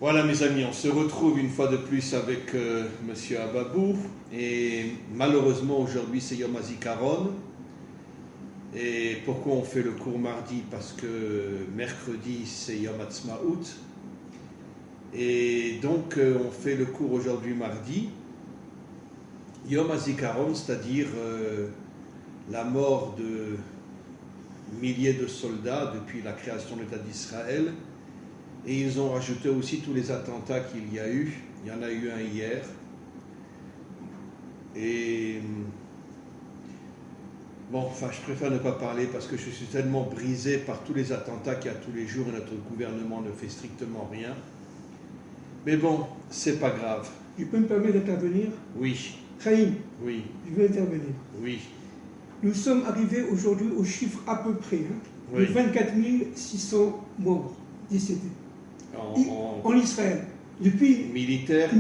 Voilà mes amis, on se retrouve une fois de plus avec Monsieur Ababou et malheureusement aujourd'hui c'est Yom HaZikaron. Et pourquoi on fait le cours mardi? Parce que mercredi c'est Yom Ha'atzmaut et donc on fait le cours aujourd'hui mardi. Yom HaZikaron, c'est-à-dire la mort de milliers de soldats depuis la création de l'État d'Israël. Et ils ont rajouté aussi tous les attentats qu'il y a eu. Il y en a eu un hier. Et bon, enfin, je préfère ne pas parler parce que je suis tellement brisé par tous les attentats qu'il y a tous les jours et notre gouvernement ne fait strictement rien. Mais bon, c'est pas grave. Je peux me permettre d'intervenir? Oui. Chaim, oui. Je vais intervenir. Oui. Nous sommes arrivés aujourd'hui au chiffre à peu près Oui. de 24 600 morts décédés en Israël. Depuis militaires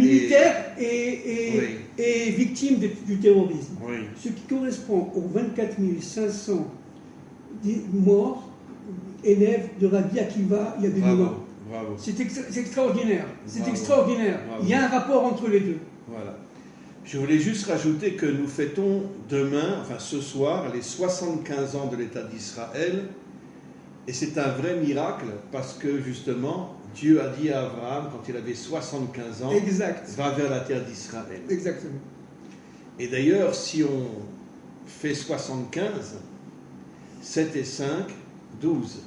et victimes du terrorisme. Oui. Ce qui correspond aux 24 500 morts élèves de Rabbi Akiva il y a des mois. Bravo. C'est extraordinaire. C'est Bravo. extraordinaire. Bravo. Il y a un rapport entre les deux. Voilà. Je voulais juste rajouter que nous fêtons demain, enfin ce soir, les 75 ans de l'État d'Israël. Et c'est un vrai miracle parce que justement, Dieu a dit à Abraham, quand il avait 75 ans, va vers la terre d'Israël. Exactement. Et d'ailleurs, si on fait 75, 7 et 5, 12.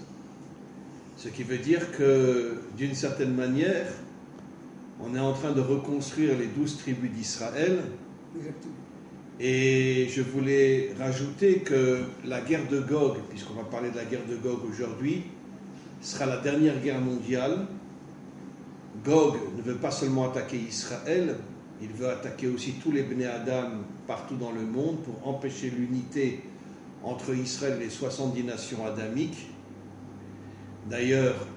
Ce qui veut dire que, d'une certaine manière, on est en train de reconstruire les 12 tribus d'Israël. Exactement. Et je voulais rajouter que la guerre de Gog, puisqu'on va parler de la guerre de Gog aujourd'hui, sera la dernière guerre mondiale. Gog ne veut pas seulement attaquer Israël, il veut attaquer aussi tous les Bnei Adam partout dans le monde pour empêcher l'unité entre Israël et les 70 nations adamiques. D'ailleurs,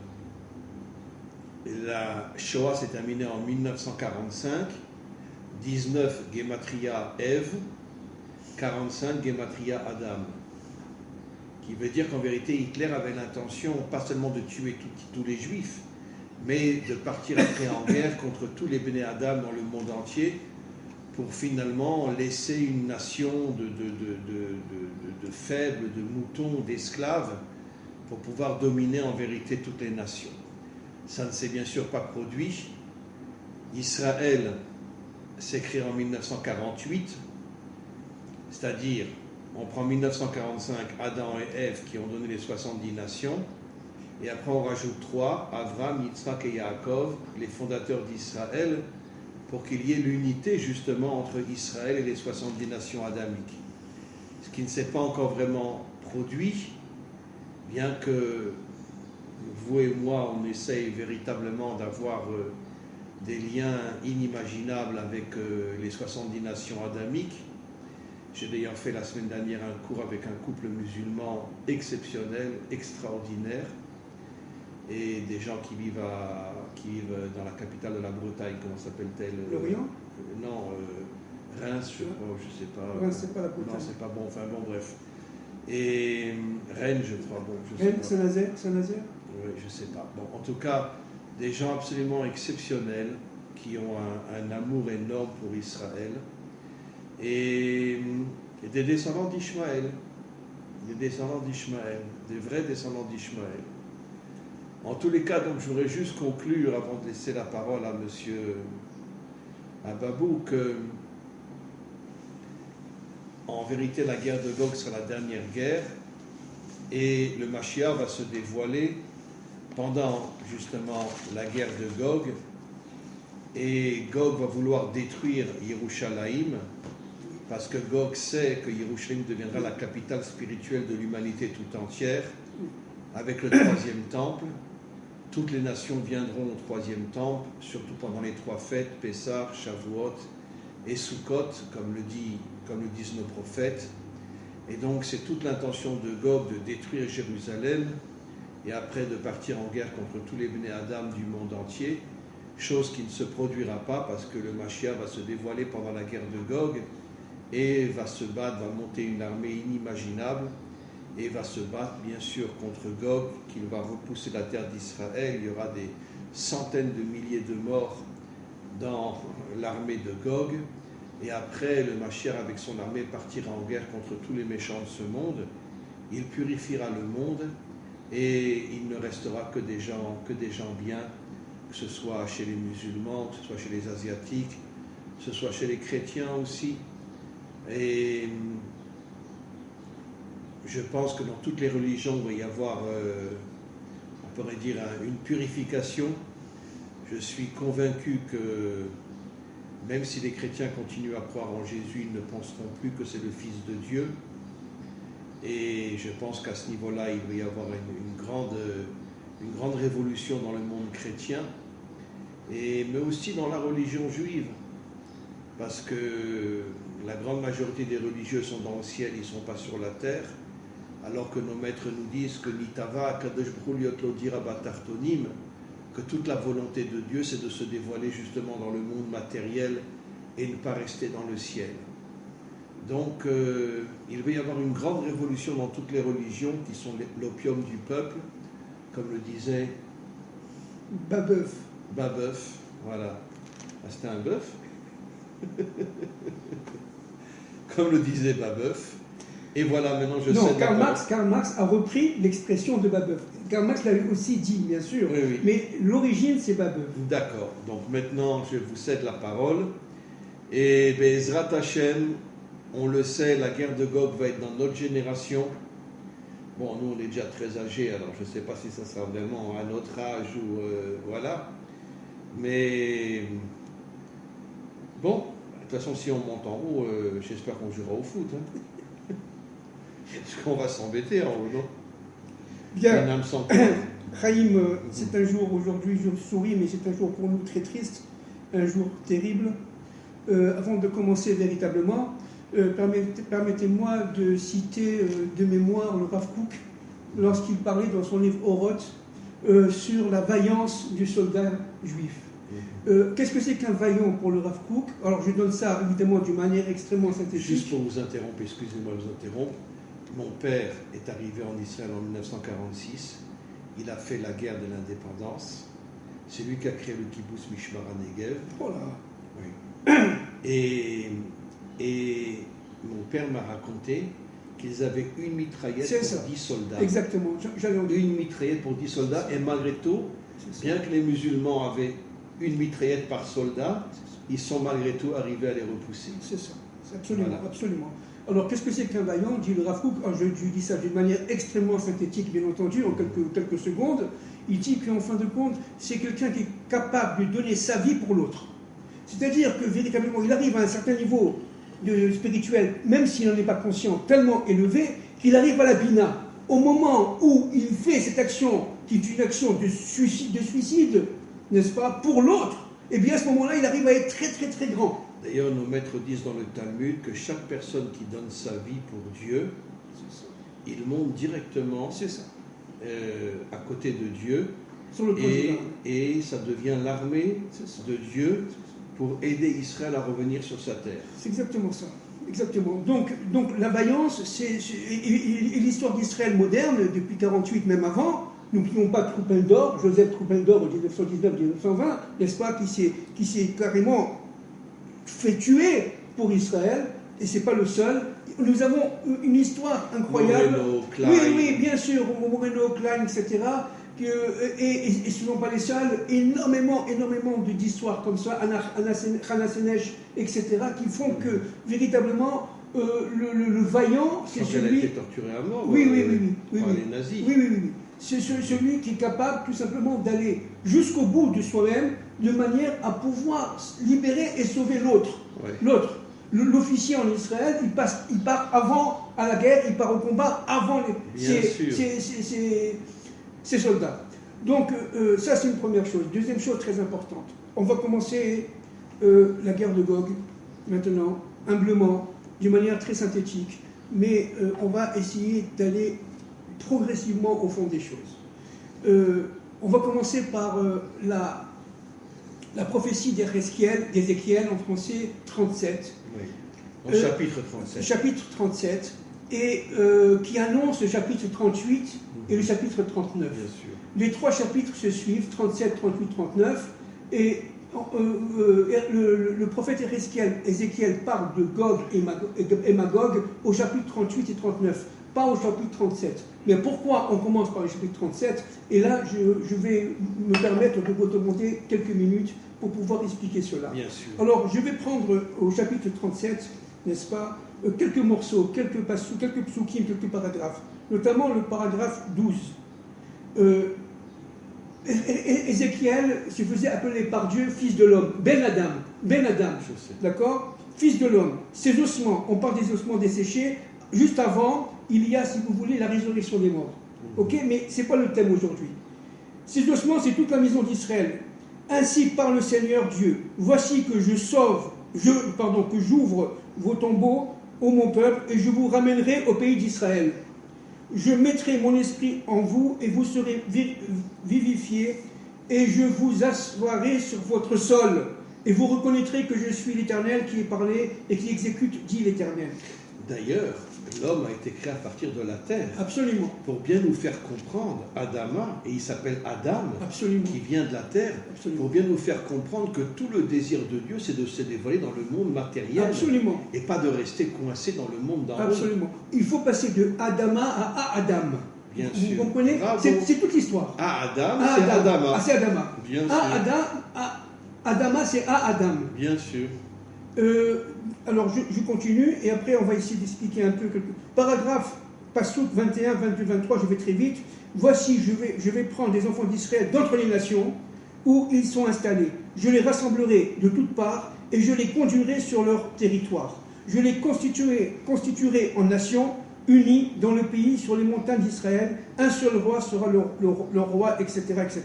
la Shoah s'est terminée en 1945, 19 Gematria Ève, 45 Gematria Adam. Qui veut dire qu'en vérité, Hitler avait l'intention pas seulement de tuer tous les Juifs, mais de partir après en guerre contre tous les Bnei Adam dans le monde entier pour finalement laisser une nation de faibles, de moutons, d'esclaves pour pouvoir dominer en vérité toutes les nations. Ça ne s'est bien sûr pas produit. Israël s'est créé en 1948, c'est-à-dire on prend 1945, Adam et Ève qui ont donné les 70 nations, et après on rajoute 3, Avraham, Yitzhak et Yaakov, les fondateurs d'Israël, pour qu'il y ait l'unité justement entre Israël et les 70 nations adamiques. Ce qui ne s'est pas encore vraiment produit, bien que vous et moi, on essaye véritablement d'avoir des liens inimaginables avec les 70 nations adamiques. J'ai d'ailleurs fait la semaine dernière un cours avec un couple musulman exceptionnel, extraordinaire, et des gens qui vivent dans la capitale de la Bretagne, comment s'appelle-t-elle? Lorient? Non, Reims, je crois, je sais pas. Reims, c'est pas la Bretagne. Non, c'est pas bon, enfin bon, bref. Et Rennes, je crois, bon, je sais Rennes, pas. Saint-Nazaire? Oui, je sais pas. Bon, en tout cas, des gens absolument exceptionnels qui ont un amour énorme pour Israël. Et des descendants d'Ishmaël, des vrais descendants d'Ishmaël. En tous les cas, donc, je voudrais juste conclure, avant de laisser la parole à monsieur Ababou, que en vérité, la guerre de Gog sera la dernière guerre, et le Mashiach va se dévoiler pendant, justement, la guerre de Gog, et Gog va vouloir détruire Yerushalayim, parce que Gog sait que Yerushalayim deviendra la capitale spirituelle de l'humanité tout entière, avec le troisième temple. Toutes les nations viendront au troisième temple, surtout pendant les 3 fêtes, Pessah, Shavuot et Sukkot, comme le disent nos prophètes. Et donc c'est toute l'intention de Gog de détruire Jérusalem, et après de partir en guerre contre tous les Bnei Adam du monde entier, chose qui ne se produira pas parce que le Mashiach va se dévoiler pendant la guerre de Gog, et va se battre, va monter une armée inimaginable, et va se battre bien sûr contre Gog, qui va repousser la terre d'Israël. Il y aura des centaines de milliers de morts dans l'armée de Gog, et après le Mashiach avec son armée partira en guerre contre tous les méchants de ce monde. Il purifiera le monde et il ne restera que des gens bien, que ce soit chez les musulmans, que ce soit chez les asiatiques, que ce soit chez les chrétiens aussi. Et je pense que dans toutes les religions, il va y avoir, on pourrait dire, une purification. Je suis convaincu que même si les chrétiens continuent à croire en Jésus, ils ne penseront plus que c'est le Fils de Dieu. Et je pense qu'à ce niveau-là, il va y avoir une grande révolution dans le monde chrétien, mais aussi dans la religion juive. Parce que la grande majorité des religieux sont dans le ciel, ils ne sont pas sur la terre. Alors que nos maîtres nous disent que Nitava, Kadosh Baruch Hu Liot Dira Batartonim, que toute la volonté de Dieu, c'est de se dévoiler justement dans le monde matériel et ne pas rester dans le ciel. Donc, il va y avoir une grande révolution dans toutes les religions qui sont l'opium du peuple, comme le disait Babeuf. Babeuf, voilà. Ah, c'était un bœuf. Comme le disait Babeuf. Et voilà, maintenant je sais... Karl Marx a repris l'expression de Babeuf. Karl Marx l'avait aussi dit, bien sûr, oui. Mais l'origine, c'est Babeuf. D'accord. Donc maintenant, je vous cède la parole. Et Bezrat Hashem, on le sait, la guerre de Gog va être dans notre génération. Bon, nous, on est déjà très âgés, alors je ne sais pas si ça sera vraiment à notre âge ou... voilà. Mais... Bon, de toute façon, si on monte en haut, j'espère qu'on jouera au foot. Hein. Parce qu'on va s'embêter en haut, non? Bien. Chaim, c'est un jour, aujourd'hui, je souris, mais c'est un jour pour nous très triste, un jour terrible. Avant de commencer véritablement, permettez-moi de citer de mémoire le Rav Kook, lorsqu'il parlait dans son livre Oroth sur la vaillance du soldat juif. Qu'est-ce que c'est qu'un vaillant pour le Rav Kook? Alors je donne ça évidemment d'une manière extrêmement synthétique. Juste pour vous interrompre, excusez-moi de vous interrompre, mon père est arrivé en Israël en 1946, il a fait la guerre de l'indépendance, c'est lui qui a créé le kibbutz Mishmar HaNegev. Oh là. Oui. Et mon père m'a raconté qu'ils avaient une mitraillette pour 10 soldats. Exactement. Une mitraillette pour 10 soldats, et malgré tout, bien que les musulmans avaient une mitraillette par soldat, ils sont malgré tout arrivés à les repousser. C'est ça, absolument, voilà. Absolument. Alors, qu'est-ce que c'est qu'un vaillant? Dit le Rav Kook, je dis ça d'une manière extrêmement synthétique, bien entendu, en quelques secondes. Il dit qu'en fin de compte, c'est quelqu'un qui est capable de donner sa vie pour l'autre. C'est-à-dire que véritablement, il arrive à un certain niveau spirituel, même s'il n'en est pas conscient, tellement élevé, qu'il arrive à la bina. Au moment où il fait cette action, qui est une action de suicide, n'est-ce pas, pour l'autre, et bien à ce moment-là, il arrive à être très très très grand. D'ailleurs, nos maîtres disent dans le Talmud que chaque personne qui donne sa vie pour Dieu, il monte directement à côté de Dieu, sur le et ça devient l'armée de Dieu pour aider Israël à revenir sur sa terre. C'est exactement ça. Exactement. Donc la vaillance, et l'histoire d'Israël moderne, depuis 1948, même avant. N'oublions pas Truppeldor, Joseph Truppeldor en 1919-1920, n'est-ce pas, qui s'est carrément fait tuer pour Israël, et c'est pas le seul. Nous avons une histoire incroyable. Moreno, Klein. Oui, bien sûr, Moreno, Klein, etc. Et ce ne sont pas les seuls, énormément d'histoires comme ça, Hana Senesh, etc., qui font que véritablement le vaillant, c'est celui. Elle a été torturée à mort oui, par les nazis. Oui. C'est celui qui est capable tout simplement d'aller jusqu'au bout de soi-même de manière à pouvoir libérer et sauver l'autre. Ouais. L'autre. L'officier en Israël, il part avant à la guerre, il part au combat avant ses soldats. Donc ça c'est une première chose. Deuxième chose très importante. On va commencer la guerre de Gog maintenant, humblement, d'une manière très synthétique, mais on va essayer d'aller progressivement au fond des choses. On va commencer par la prophétie d'Ézéchiel en français 37. Oui. Au chapitre 37. Chapitre 37, et qui annonce le chapitre 38 et le chapitre 39. Bien sûr. Les 3 chapitres se suivent, 37, 38, 39, et le prophète Ézéchiel parle de Gog et Magog au chapitre 38 et 39, pas au chapitre 37. Mais pourquoi on commence par le chapitre 37? Et là, je vais me permettre de vous demander quelques minutes pour pouvoir expliquer cela. Bien sûr. Alors, je vais prendre au chapitre 37, n'est-ce pas, quelques morceaux, quelques passous, quelques psukim, quelques paragraphes, notamment le paragraphe 12. Ézéchiel se faisait appeler par Dieu fils de l'homme, Ben Adam, d'accord, fils de l'homme. Ces ossements, on parle des ossements desséchés. Juste avant, il y a, si vous voulez, la résurrection des morts. Ok, mais ce n'est pas le thème aujourd'hui. Ces ossements, c'est toute la maison d'Israël. Ainsi parle le Seigneur Dieu. Voici que que j'ouvre vos tombeaux, ô mon peuple, et je vous ramènerai au pays d'Israël. Je mettrai mon esprit en vous et vous serez vivifiés, et je vous assoirai sur votre sol, et vous reconnaîtrez que je suis l'Éternel qui ai parlé et qui exécute, dit l'Éternel. D'ailleurs, l'homme a été créé à partir de la terre. Absolument. Pour bien nous faire comprendre, Adama, et il s'appelle Adam, absolument, qui vient de la terre, absolument, pour bien nous faire comprendre que tout le désir de Dieu, c'est de se dévoiler dans le monde matériel. Absolument. Et pas de rester coincé dans le monde d'en haut. Absolument. Il faut passer de Adama à Adam. Bien vous sûr. comprenez? C'est toute l'histoire. Adam, c'est Adama. Ah, c'est Adama. Bien sûr. Adama, c'est Adam. Bien sûr. Alors, je continue, et après, on va essayer d'expliquer un peu quelques... Paragraphe, Passouk 21, 22, 23, je vais très vite. Voici, je vais prendre des enfants d'Israël d'entre les nations où ils sont installés. Je les rassemblerai de toutes parts, et je les conduirai sur leur territoire. Je les constituerai en nations unies dans le pays, sur les montagnes d'Israël. Un seul roi sera leur roi, etc., etc.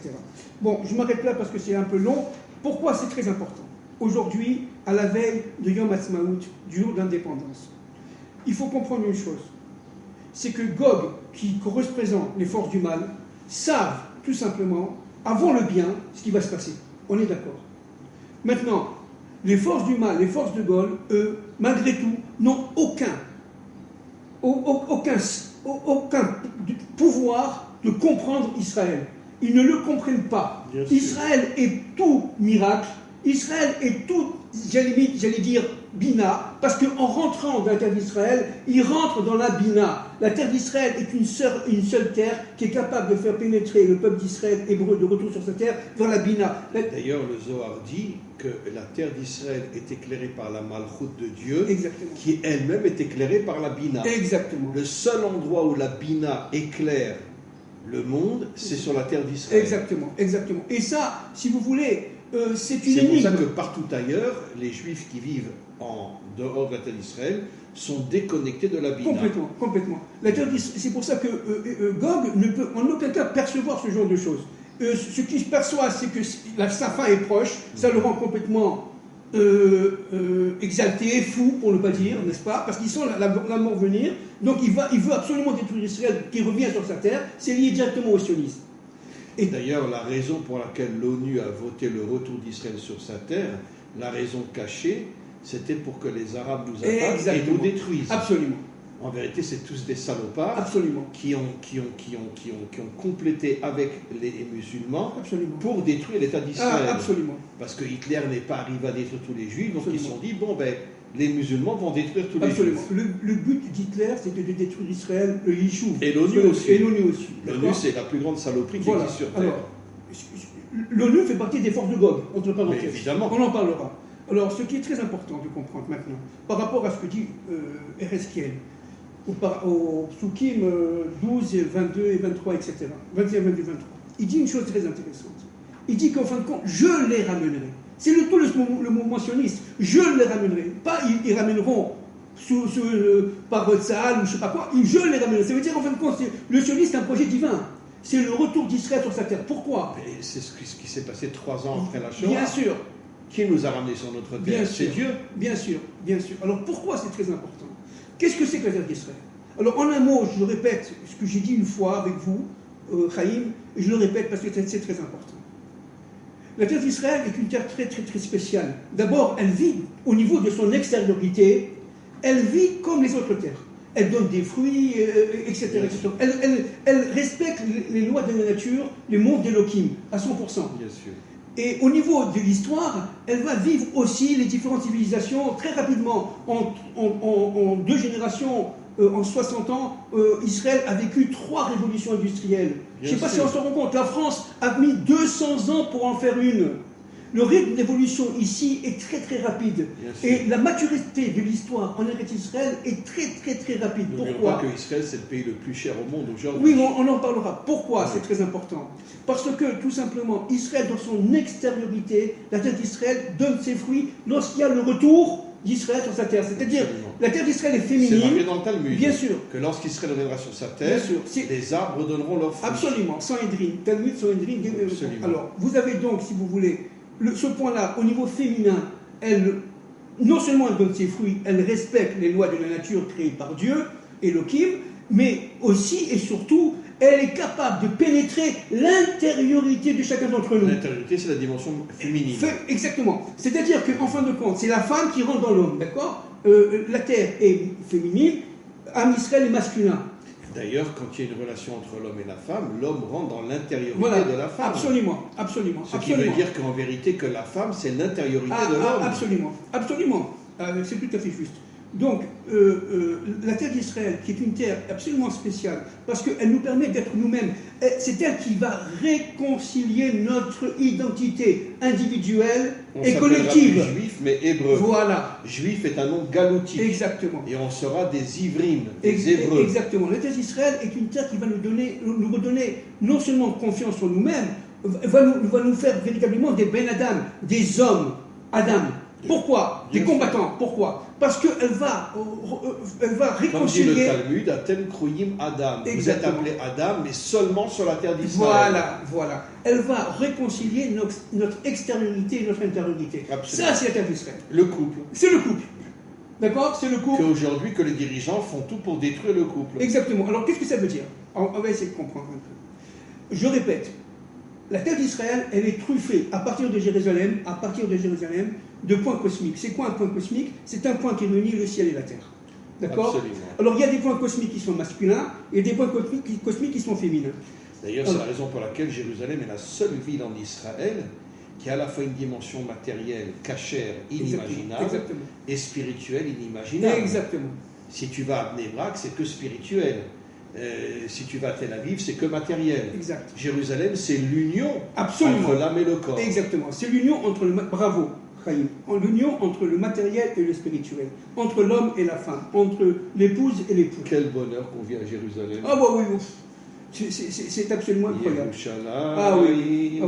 Bon, je m'arrête là parce que c'est un peu long. Pourquoi c'est très important? Aujourd'hui, à la veille de Yom Ha'atzmaut, du jour d'indépendance, il faut comprendre une chose, c'est que Gog, qui représente les forces du mal, savent tout simplement, avant le bien, ce qui va se passer. On est d'accord. Maintenant, les forces du mal, les forces de Gog, eux, malgré tout, n'ont aucun pouvoir de comprendre Israël. Ils ne le comprennent pas. Israël est tout miracle. Israël est tout, j'allais dire, Bina, parce qu'en rentrant dans la terre d'Israël, il rentre dans la Bina. La terre d'Israël est une seule terre qui est capable de faire pénétrer le peuple d'Israël hébreu de retour sur sa terre vers la Bina. D'ailleurs, le Zohar dit que la terre d'Israël est éclairée par la Malchoute de Dieu, exactement, qui elle-même est éclairée par la Bina. Exactement. Le seul endroit où la Bina éclaire le monde, c'est sur la terre d'Israël. Exactement, exactement. Et ça, si vous voulez... c'est une énigme. C'est pour ça que partout ailleurs, les Juifs qui vivent en dehors de la terre d'Israël sont déconnectés de la Bina. Complètement, complètement. C'est pour ça que Gog ne peut en aucun cas percevoir ce genre de choses. Ce qu'il perçoit, c'est que sa fin est proche, ça le rend complètement exalté, fou, pour ne pas dire, n'est-ce pas? Parce qu'il sent la mort venir, donc il veut absolument détruire Israël qui revient sur sa terre, c'est lié directement au sionisme. Et d'ailleurs, la raison pour laquelle l'ONU a voté le retour d'Israël sur sa terre, la raison cachée, c'était pour que les Arabes nous attaquent et nous détruisent. Absolument. En vérité, c'est tous des salopards. Absolument. Qui ont complété avec les musulmans. Absolument. Pour détruire l'État d'Israël. Absolument. Parce que Hitler n'est pas arrivé à détruire tous les Juifs, donc ils se sont dit, bon ben, les musulmans vont détruire tous les Juifs. Le but d'Hitler, c'était de détruire Israël, le Yishuv. Et l'ONU aussi. Et l'ONU aussi. L'ONU, c'est la plus grande saloperie qui existe sur Terre. Alors, l'ONU fait partie des forces de Gog, entre parenthèses. Évidemment. On en parlera. Alors, ce qui est très important de comprendre maintenant, par rapport à ce que dit Ézéchiel, au Psukim 12, 22 et 23, etc., 21, 22, 23, il dit une chose très intéressante. Il dit qu'en fin de compte, je les ramènerai. C'est le mot mentionniste. Je les ramènerai. Pas ils ramèneront par Tzahal ou je ne sais pas quoi. Je les ramènerai. Ça veut dire, en fin de compte, le sionisme est un projet divin. C'est le retour d'Israël sur sa terre. Pourquoi? C'est ce qui s'est passé 3 ans après la Shoah. Bien sûr. Qui nous a ramenés sur notre terre? C'est Dieu. Bien sûr, bien sûr. Alors pourquoi c'est très important? Qu'est-ce que c'est que la terre d'Israël? Alors en un mot, je répète ce que j'ai dit une fois avec vous, Chaim, et je le répète parce que c'est très important. La terre d'Israël est une terre très très très spéciale. D'abord, elle vit au niveau de son extériorité, elle vit comme les autres terres. elle donne des fruits, etc. etc. Elle respecte les lois de la nature, les mondes d'Elohim, à 100%. Bien sûr. Et au niveau de l'histoire, elle va vivre aussi les différentes civilisations très rapidement. En 2 générations, en 60 ans, Israël a vécu 3 révolutions industrielles. Je ne sais pas si on se rend compte. La France a mis 200 ans pour en faire une. Le rythme d'évolution ici est très très rapide. Et la maturité de l'histoire en Eretz Israël est très très très rapide. Pourquoi? Pas que Israël c'est le pays le plus cher au monde aujourd'hui. Oui, on en parlera. Pourquoi? C'est très important. Parce que tout simplement, Israël dans son extériorité, la terre d'Israël donne ses fruits lorsqu'il y a le retour d'Israël sur sa terre. C'est-à-dire, la terre d'Israël est féminine. C'est marqué dans le Talmud. Bien sûr. Que lorsqu'Israël reviendra sur sa terre, les arbres donneront leurs fruits. Absolument. Sanhedrin. Talmud, Sanhedrin. Alors, vous avez donc, si vous voulez, ce point-là, au niveau féminin, non seulement elle donne ses fruits, elle respecte les lois de la nature créées par Dieu, Elohim, mais aussi et surtout, elle est capable de pénétrer l'intériorité de chacun d'entre nous. L'intériorité, c'est la dimension féminine. Exactement. C'est-à-dire qu'en fin de compte, c'est la femme qui rentre dans l'homme, d'accord? La terre est féminine, Am Israël est masculin. D'ailleurs, quand il y a une relation entre l'homme et la femme, l'homme rentre dans l'intériorité de la femme. Absolument. Ce qui veut dire qu'en vérité, que la femme, c'est l'intériorité de l'homme. Absolument. C'est tout à fait juste. Donc, la terre d'Israël, qui est une terre absolument spéciale, parce qu'elle nous permet d'être nous-mêmes, c'est elle qui va réconcilier notre identité individuelle et collective. On juif, mais hébreu. Voilà. Juif est un nom galoutique. Exactement. Et on sera des ivrim, des hébreux. Exactement. La terre d'Israël est une terre qui va nous redonner non seulement confiance en nous-mêmes, va nous faire véritablement des ben Adam, des hommes Adam. Pourquoi? Des combattants. Pourquoi? Parce qu'elle va réconcilier... Comme dit le Talmud, Atem Kroyim Adam. Exactement. Vous êtes appelé Adam, mais seulement sur la terre d'Israël. Voilà. Elle va réconcilier notre extériorité et notre intériorité. Absolument. Ça, c'est la terre d'Israël. Le couple. C'est le couple. D'accord? C'est le couple. Qu'aujourd'hui, que les dirigeants font tout pour détruire le couple. Exactement. Alors, qu'est-ce que ça veut dire? On va essayer de comprendre un peu. Je répète. La terre d'Israël, elle est truffée à partir de Jérusalem, de points cosmiques. C'est quoi un point cosmique? C'est un point qui réunit le ciel et la terre. D'accord? Absolument. Alors, il y a des points cosmiques qui sont masculins et des points cosmiques qui sont féminins. D'ailleurs, c'est la raison pour laquelle Jérusalem est la seule ville en Israël qui a à la fois une dimension matérielle, cachère, inimaginable, et spirituelle, inimaginable. Exactement. Si tu vas à Bnei Brak, c'est que spirituel. Si tu vas à Tel Aviv, c'est que matériel. Exact. Jérusalem, c'est l'union entre l'âme et le corps. Exactement. C'est l'union entre bravo, Chaim. L'union entre le matériel et le spirituel. Entre l'homme et la femme. Entre l'épouse et l'époux. Quel bonheur qu'on vit à Jérusalem. Ah bah oui. C'est absolument incroyable. Ah oui.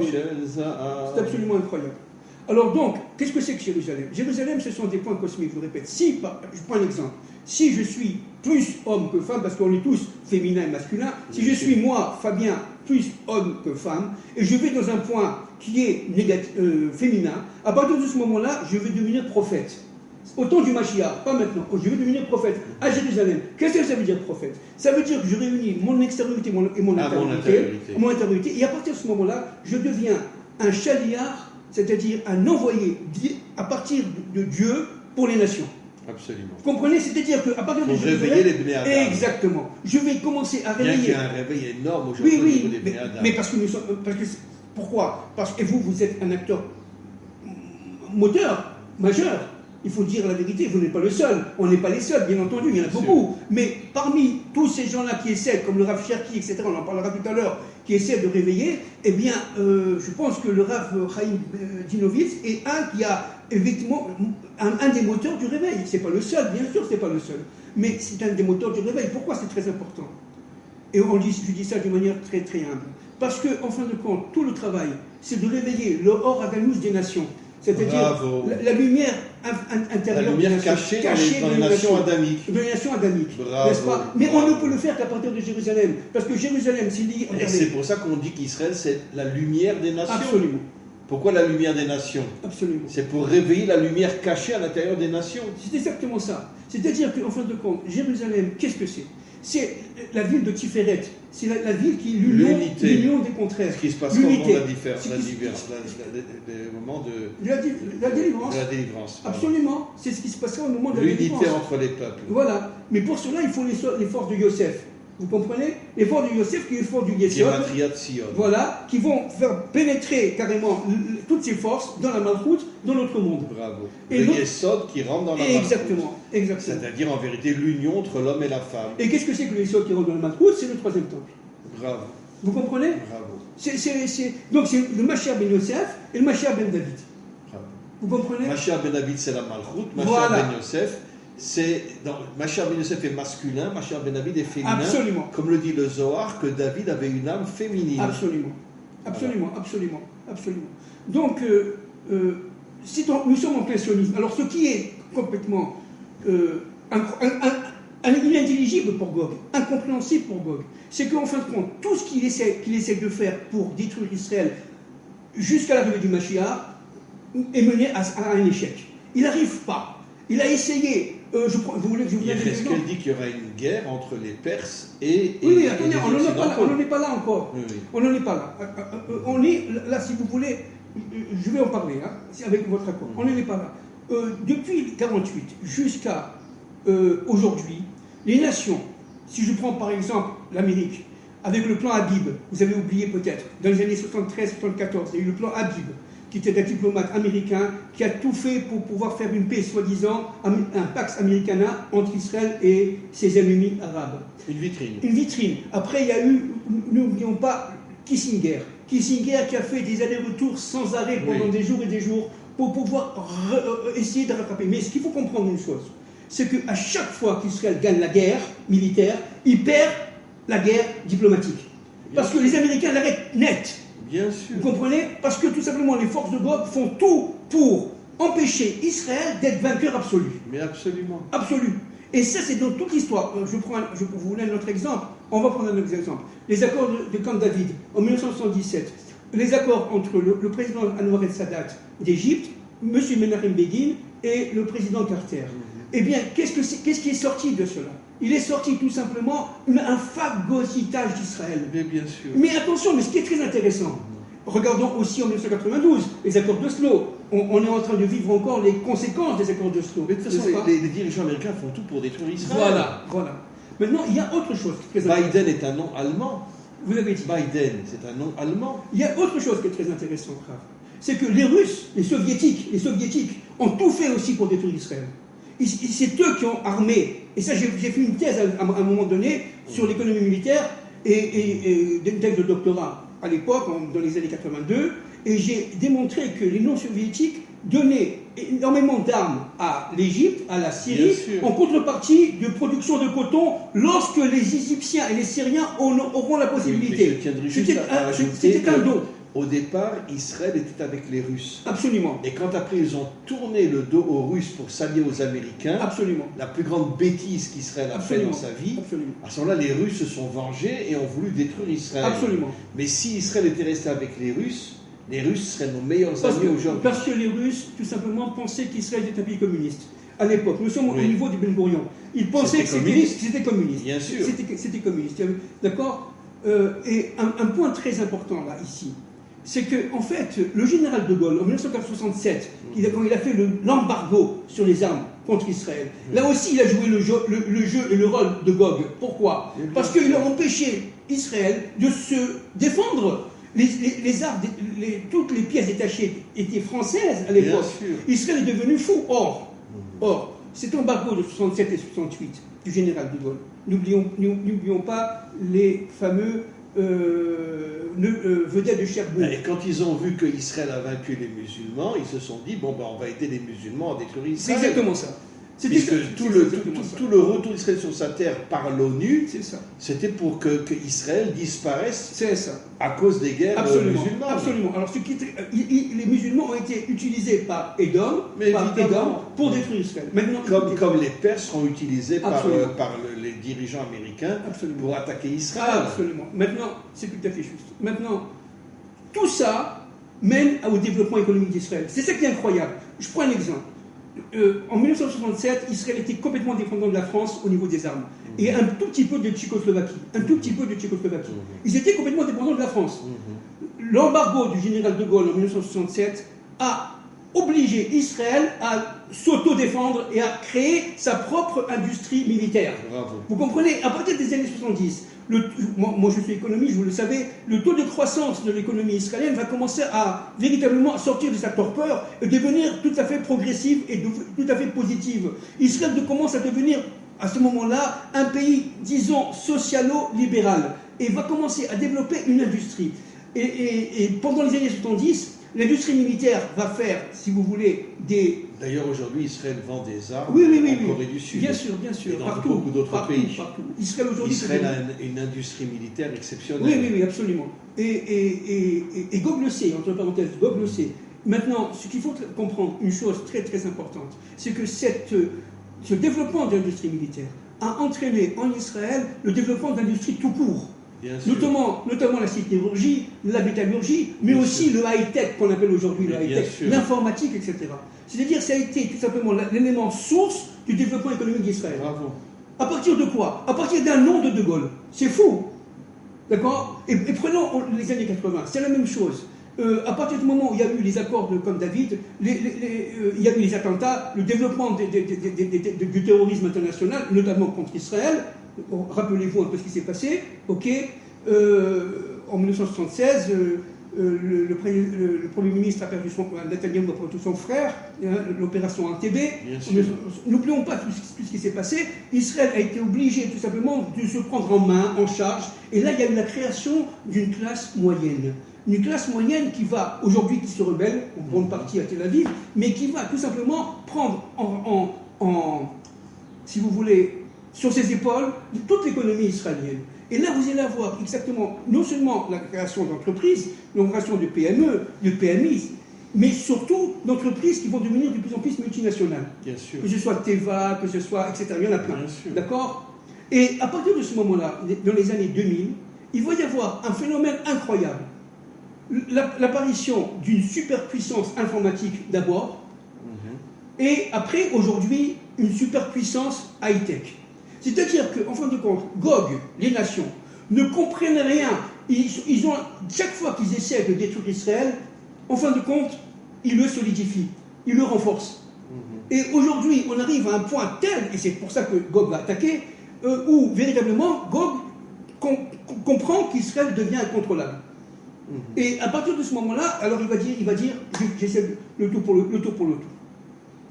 C'est absolument incroyable. Alors donc, qu'est-ce que c'est que Jérusalem? Jérusalem, ce sont des points cosmiques, je vous répète. Je prends un exemple. Si je suis plus homme que femme, parce qu'on est tous féminins et masculins, si je suis moi, Fabien, plus homme que femme, et je vais dans un point qui est féminin, à partir de ce moment-là, je vais devenir prophète. Au temps du Mashiach, pas maintenant, je vais devenir prophète à Jérusalem. Qu'est-ce que ça veut dire prophète? Ça veut dire que je réunis mon extériorité et mon intériorité, et à partir de ce moment-là, je deviens un chaliar, c'est-à-dire un envoyé à partir de Dieu pour les nations. Absolument. Vous comprenez? C'est-à-dire qu'à partir de Jérusalem... réveiller les Bnei Adam. Exactement. Je vais commencer à réveiller... Bien qu'il y ait un réveil énorme aujourd'hui au niveau des Bnei Adam. Mais parce que nous sommes... Pourquoi? Parce que vous êtes un acteur moteur, majeur. Il faut dire la vérité, vous n'êtes pas le seul. On n'est pas les seuls, bien entendu, il y en a beaucoup. Mais parmi tous ces gens-là qui essaient, comme le Rav Cherki, etc., on en parlera tout à l'heure, qui essaient de réveiller, eh bien, je pense que le Rav Chaim Dinovitz est un qui a effectivement un des moteurs du réveil. C'est pas le seul, bien sûr, c'est pas le seul. Mais c'est un des moteurs du réveil. Pourquoi c'est très important? Et je dis ça de manière très très humble. Parce qu'en fin de compte, tout le travail, c'est de réveiller le Or Aganus des nations. C'est-à-dire la lumière intérieure. La lumière cachée dans les nations adamiques. Dans les nations adamiques. N'est-ce pas? Mais on ne peut le faire qu'à partir de Jérusalem. Parce que Jérusalem, c'est lié. Et c'est pour ça qu'on dit qu'Israël, c'est la lumière des nations. Absolument. Pourquoi la lumière des nations? Absolument. C'est pour réveiller la lumière cachée à l'intérieur des nations. C'est exactement ça. C'est-à-dire qu'en fin de compte, Jérusalem, qu'est-ce que c'est? C'est la ville de Tiferet. C'est la ville qui est l'union des contraires. Ce qui se passe pendant le moment de la délivrance. La délivrance. Absolument. C'est ce qui se passera au moment de la délivrance. L'unité entre les peuples. Voilà. Mais pour cela, il faut les forces de Yosef. Vous comprenez? Les forces de Yosef qui est les forces du Yesod. Voilà, qui vont faire pénétrer carrément toutes ces forces dans la Malchoute, dans notre monde. Bravo. Et le Yesod qui rentre dans la Malchoute. Exactement. C'est-à-dire en vérité l'union entre l'homme et la femme. Et qu'est-ce que c'est que le Yesod qui rentre dans la Malchoute? C'est le troisième temple. Bravo. Vous comprenez? Bravo. Donc c'est le Mashiach ben Yosef et le Mashiach ben David. Bravo. Vous comprenez? Mashiach ben David c'est la Malchoute, Mashiach ben Yosef. Mashiach ben Yosef est masculin, Mashiach ben David est féminin. Absolument. Comme le dit le Zohar, que David avait une âme féminine. Absolument. Donc, nous sommes en plein sionisme. Alors, ce qui est complètement inintelligible pour Gog, incompréhensible pour Gog, c'est qu'en fin de compte, tout ce qu'il essaie de faire pour détruire Israël jusqu'à l'arrivée du Mashiach est mené à un échec. Il n'arrive pas. Il a essayé. Vous voulez que je vous donne Est-ce qu'elle dit qu'il y aura une guerre entre les Perses et oui, attendez, on n'en est pas là encore. Oui. On n'en est pas là. On est là, si vous voulez, je vais en parler, avec votre accord. On n'en est pas là. Depuis 1948 jusqu'à aujourd'hui, les nations, si je prends par exemple l'Amérique, avec le plan Habib, vous avez oublié peut-être, dans les années 73-74, il y a eu le plan Habib, qui était un diplomate américain, qui a tout fait pour pouvoir faire une paix, soi-disant, un Pax Americana entre Israël et ses ennemis arabes. Une vitrine. Une vitrine. Après, il y a eu, n'oublions pas, Kissinger. Kissinger qui a fait des allers-retours sans arrêt pendant des jours et des jours pour pouvoir essayer de rattraper. Mais ce qu'il faut comprendre une chose, c'est qu'à chaque fois qu'Israël gagne la guerre militaire, il perd la guerre diplomatique. Parce que les Américains l'arrêtent net. Bien sûr. Vous comprenez? Parce que tout simplement les forces de Gog font tout pour empêcher Israël d'être vainqueur absolu. Mais absolument. Absolu. Et ça, c'est dans toute l'histoire. Je vous donne un autre exemple. On va prendre un autre exemple. Les accords de Camp David en 1977. Les accords entre le président Anwar el-Sadat d'Égypte, M. Menachem Begin et le président Carter. Eh bien, qu'est-ce qui est sorti de cela? Il est sorti tout simplement un phagocytage d'Israël. Mais bien sûr. Mais attention, mais ce qui est très intéressant, regardons aussi en 1992, les accords d'Oslo. On est en train de vivre encore les conséquences des accords d'Oslo. Mais de toute façon, les dirigeants américains font tout pour détruire Israël. Voilà. Maintenant, il y a autre chose qui est très intéressant. Biden est un nom allemand. Vous avez dit. Biden, c'est un nom allemand. Il y a autre chose qui est très intéressante, c'est que les Russes, les Soviétiques ont tout fait aussi pour détruire Israël. C'est eux qui ont armé, et ça j'ai fait une thèse à un moment donné sur l'économie militaire et une thèse de doctorat à l'époque, dans les années 82, et j'ai démontré que les non-soviétiques donnaient énormément d'armes à l'Égypte, à la Syrie, en contrepartie de production de coton lorsque les Égyptiens et les Syriens auront la possibilité. C'était un don. Au départ, Israël était avec les Russes. Absolument. Et quand après ils ont tourné le dos aux Russes pour s'allier aux Américains, absolument, la plus grande bêtise qu'Israël a fait dans sa vie, à ce moment-là, les Russes se sont vengés et ont voulu détruire Israël. Absolument. Mais si Israël était resté avec les Russes seraient nos meilleurs amis aujourd'hui. Parce que les Russes, tout simplement, pensaient qu'Israël était un pays communiste. À l'époque, nous sommes au niveau du Ben Gurion. Ils pensaient que c'était communiste. Bien sûr. C'était communiste. D'accord. Et un point très important là, ici, c'est que, en fait, le général de Gaulle, en 1967, quand il a fait l'embargo sur les armes contre Israël, là aussi, il a joué le jeu et le rôle de Gog. Pourquoi? Parce qu'il a empêché Israël de se défendre. Les armes, toutes les pièces détachées étaient françaises à l'époque. Israël est devenu fou. Or, cet embargo de 67 et 68 du général de Gaulle, n'oublions pas les fameux vedettes de Cherbourg. Et quand ils ont vu qu'Israël a vaincu les musulmans, ils se sont dit, on va aider les musulmans à détruire Israël. C'est exactement ça. Puisque tout le retour d'Israël sur sa terre par l'ONU, c'était pour que Israël disparaisse à cause des guerres musulmanes. Absolument. Alors, les musulmans ont été utilisés par Édom pour détruire Israël. Maintenant, comme les Perses seront utilisés par les dirigeants américains pour attaquer Israël. Absolument. Maintenant, c'est tout à fait juste. Maintenant, tout ça mène au développement économique d'Israël. C'est ça qui est incroyable. Je prends un exemple. En 1967, Israël était complètement dépendant de la France au niveau des armes. et un tout petit peu de Tchécoslovaquie. Ils étaient complètement dépendants de la France. L'embargo du général de Gaulle en 1967 a obligé Israël à s'autodéfendre et à créer sa propre industrie militaire. Bravo. Vous comprenez, à partir des années 70, moi je suis économiste, vous le savez, le taux de croissance de l'économie israélienne va commencer à véritablement sortir de sa torpeur et devenir tout à fait progressive et tout à fait positive. Israël commence à devenir à ce moment-là un pays, disons, socialo-libéral et va commencer à développer une industrie. Et pendant les années 70, l'industrie militaire va faire, si vous voulez, des... D'ailleurs, aujourd'hui, Israël vend des armes en Corée du Sud. Bien sûr. Et dans beaucoup d'autres pays. Partout. Israël a une industrie militaire exceptionnelle. Oui, absolument. Et Gog le sait, entre parenthèses, Gog le sait. Maintenant, ce qu'il faut comprendre, une chose très très importante, c'est que ce développement de l'industrie militaire a entraîné en Israël le développement de l'industrie tout court. Notamment la sidérurgie, la métallurgie, mais aussi le high-tech qu'on appelle aujourd'hui le high-tech, l'informatique, etc. C'est-à-dire que ça a été tout simplement l'élément source du développement économique d'Israël. Bravo. À partir de quoi? À partir d'un nom de De Gaulle. C'est fou. D'accord? Et prenons les années 80, c'est la même chose. À partir du moment où il y a eu les accords de Camp David, il y a eu les attentats, le développement du terrorisme international, notamment contre Israël. Rappelez-vous un peu ce qui s'est passé, ok, en 1976, le Premier ministre a perdu Netanyahou a perdu son frère, l'opération Entebbe. N'oublions pas tout ce qui s'est passé. Israël a été obligé tout simplement de se prendre en main, en charge, et là il y a eu la création d'une classe moyenne. Une classe moyenne qui va, aujourd'hui, qui se rebelle, en grande partie à Tel Aviv, mais qui va tout simplement prendre si vous voulez, sur ses épaules toute l'économie israélienne. Et là, vous allez avoir exactement, non seulement la création d'entreprises, la création de PME, de PMI, mais surtout d'entreprises qui vont devenir de plus en plus multinationales. Bien sûr. Que ce soit Teva, que ce soit, etc. Il y en a plein. D'accord? Et à partir de ce moment-là, dans les années 2000, il va y avoir un phénomène incroyable. L'apparition d'une superpuissance informatique d'abord, et après, aujourd'hui, une superpuissance high-tech. C'est-à-dire qu'en fin de compte, Gog, les nations, ne comprennent rien. Ils ont, chaque fois qu'ils essaient de détruire Israël, en fin de compte, ils le solidifient, ils le renforcent. Et aujourd'hui, on arrive à un point tel, et c'est pour ça que Gog va attaquer, où véritablement, Gog comprend qu'Israël devient incontrôlable. Et à partir de ce moment-là, alors il va dire j'essaie le tout pour le tout.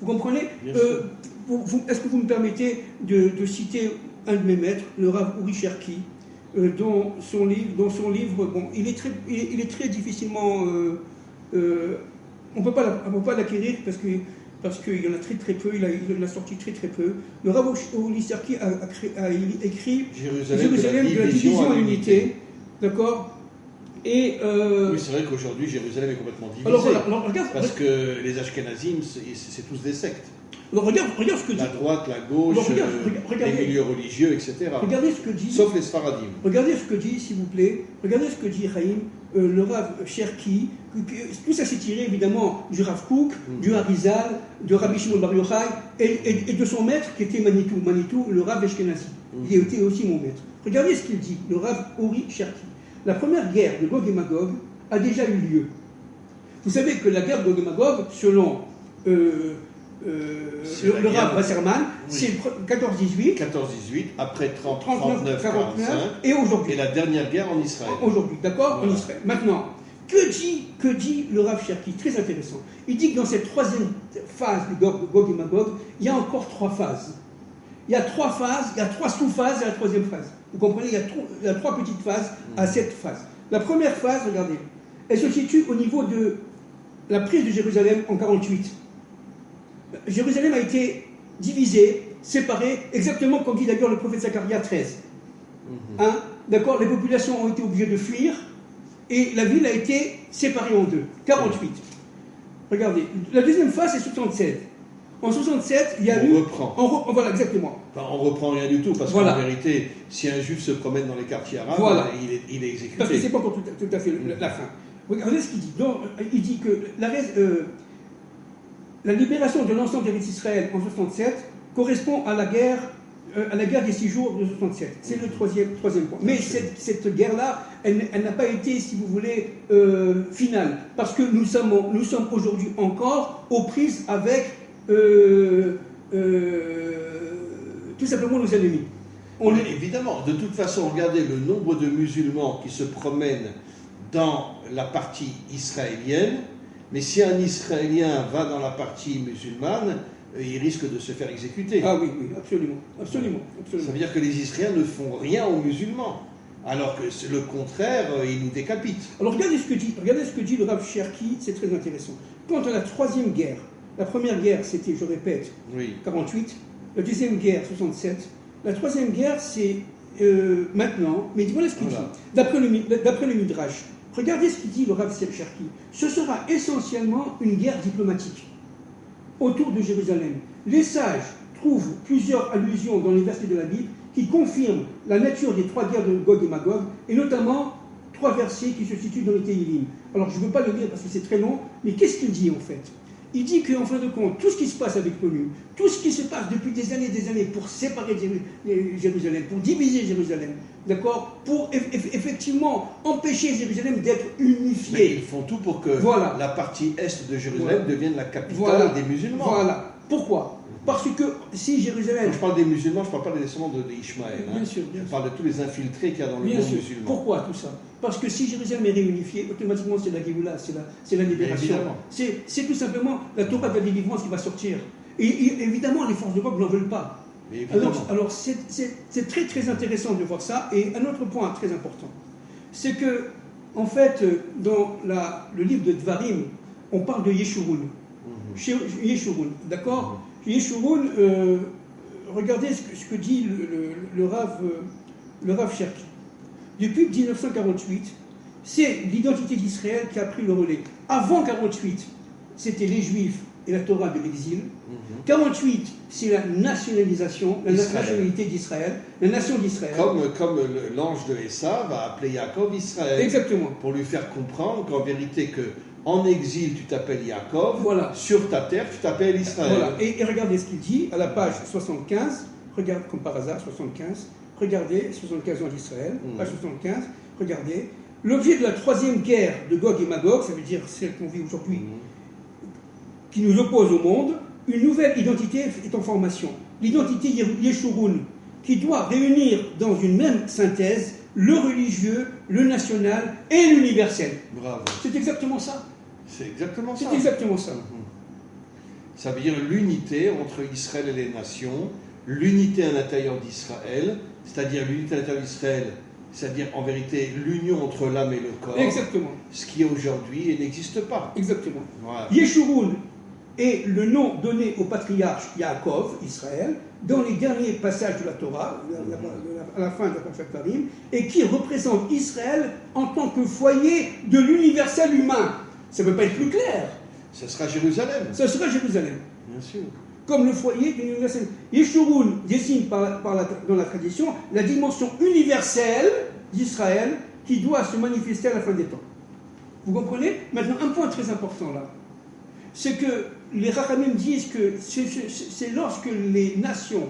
Vous comprenez? Est-ce que vous me permettez de citer un de mes maîtres, le Rav Uri Cherki, dont son livre, bon, il est très difficilement, on ne peut pas l'acquérir parce qu'il y en a très très peu, il l'a sorti très très peu. Le Rav Uri Cherki a écrit Jérusalem de la division à l'unité, d'accord? Et oui, c'est vrai qu'aujourd'hui, Jérusalem est complètement divisée. Alors, regarde, parce que les Ashkenazim, c'est tous des sectes. Alors, regarde ce que dit. La droite, la gauche, les milieux religieux, etc. Regardez ce que dit. Sauf les Sfaradim. Regardez ce que dit, s'il vous plaît. Regardez ce que dit Chaim, le Rav Cherki. Tout ça, c'est tiré évidemment du Rav Kook, du Harizal, de Rabbi Shimon Bar Yochai et de son maître qui était Manitou, le Rav Ashkenazi. Il était aussi mon maître. Regardez ce qu'il dit, le Rav Uri Cherki. La première guerre de Gog et Magog a déjà eu lieu. Vous savez que la guerre de Gog et Magog, selon le Rav Wasserman, c'est 14-18. 14-18, après 39-45. Et aujourd'hui. Et la dernière guerre en Israël. Aujourd'hui, d'accord, en Israël. Maintenant, que dit le Rav Cherki? Très intéressant. Il dit que dans cette troisième phase de Gog et Magog, il y a encore 3 phases. Il y a 3 phases, il y a 3 sous-phases à la troisième phase. Vous comprenez, il y a 3 petites phases à cette phase. La première phase, regardez, elle se situe au niveau de la prise de Jérusalem en 48. Jérusalem a été divisée, séparée, exactement comme dit d'ailleurs le prophète Zacharia 13. Hein, d'accord, les populations ont été obligées de fuir et la ville a été séparée en 2. 48. Regardez, la deuxième phase, c'est 67. En 67, il y a eu... Voilà, exactement. Enfin, on reprend rien du tout, parce qu'en vérité, si un juif se promène dans les quartiers arabes, il est exécuté. Parce que c'est pas encore tout à fait la fin. Regardez ce qu'il dit. Donc, il dit que la libération de l'ensemble d'Israël en 67 correspond à la guerre à la guerre des 6 jours de 67. C'est le troisième point. Mais cette guerre-là, elle n'a pas été, si vous voulez, finale. Parce que nous sommes aujourd'hui encore aux prises avec tout simplement nos ennemis. Évidemment, de toute façon, regardez le nombre de musulmans qui se promènent dans la partie israélienne, mais si un Israélien va dans la partie musulmane, il risque de se faire exécuter. Ah oui, absolument. Ça veut dire que les Israéliens ne font rien aux musulmans, alors que c'est le contraire, ils nous décapitent. Alors regardez ce que dit le Rav Cherki, c'est très intéressant. Quant à la troisième guerre, la première guerre c'était, je répète, 48, la deuxième guerre 67, la troisième guerre c'est maintenant, mais voilà ce qu'il dit, d'après le Midrash. Regardez ce qu'il dit le Rav Cherki. Ce sera essentiellement une guerre diplomatique autour de Jérusalem. Les sages trouvent plusieurs allusions dans les versets de la Bible qui confirment la nature des 3 guerres de Gog et Magog, et notamment 3 versets qui se situent dans les Tehillim. Alors je ne veux pas le lire parce que c'est très long, mais qu'est-ce qu'il dit en fait? Il dit qu'en fin de compte, tout ce qui se passe avec l'ONU, tout ce qui se passe depuis des années pour séparer Jérusalem, pour diviser Jérusalem, d'accord, pour effectivement empêcher Jérusalem d'être unifiée. Mais ils font tout pour que la partie est de Jérusalem devienne la capitale des musulmans. Voilà. Pourquoi? Parce que si Jérusalem... Quand je parle des musulmans, je ne parle pas des descendants d'Ishmaël. Bien sûr. Je parle de tous les infiltrés qu'il y a dans le monde musulman. Pourquoi tout ça? Parce que si Jérusalem est réunifiée, automatiquement c'est la Géoula, c'est la libération. C'est tout simplement la Torah de la délivrance qui va sortir. Et évidemment, les forces de Gog n'en veulent pas. Alors c'est très très intéressant de voir ça. Et un autre point très important, c'est que, en fait, dans le livre de Dvarim, on parle de Yeshurun. Yeshurun, d'accord? Yeshurun, regardez ce que dit le Rav Cherki. Depuis 1948, c'est l'identité d'Israël qui a pris le relais. Avant 1948, c'était les Juifs et la Torah de l'exil. 1948, c'est la nationalisation, la nationalité d'Israël, la nation d'Israël. Comme l'ange de Esav va appeler Yaakov Israël. Exactement. Pour lui faire comprendre qu'en vérité, en exil, tu t'appelles Yaakov, sur ta terre, tu t'appelles Israël. Voilà. Et regardez ce qu'il dit à la page 75, regarde comme par hasard, 75, regardez, 75 ans d'Israël, page 75, regardez. L'objet de la troisième guerre de Gog et Magog, ça veut dire celle qu'on vit aujourd'hui, qui nous oppose au monde, une nouvelle identité est en formation. L'identité Yeshurun, qui doit réunir dans une même synthèse le religieux, le national et l'universel. Bravo. C'est exactement ça. C'est exactement ça. C'est exactement ça. Ça veut dire l'unité entre Israël et les nations, l'unité à l'intérieur d'Israël, c'est-à-dire l'unité à l'intérieur d'Israël, c'est-à-dire en vérité l'union entre l'âme et le corps. Exactement. Ce qui aujourd'hui n'existe pas. Exactement. Voilà. Yeshurun est le nom donné au patriarche Yaakov, Israël, dans les derniers passages de la Torah, à la fin de la prophète Karim, et qui représente Israël en tant que foyer de l'universel humain. Ça ne peut pas être plus clair. Ce sera Jérusalem. Ce sera Jérusalem. Bien sûr. Comme le foyer de l'universel. Yeshurun dessine dans la tradition la dimension universelle d'Israël qui doit se manifester à la fin des temps. Vous comprenez? Maintenant, un point très important là, c'est que les Rachamim disent que c'est lorsque les nations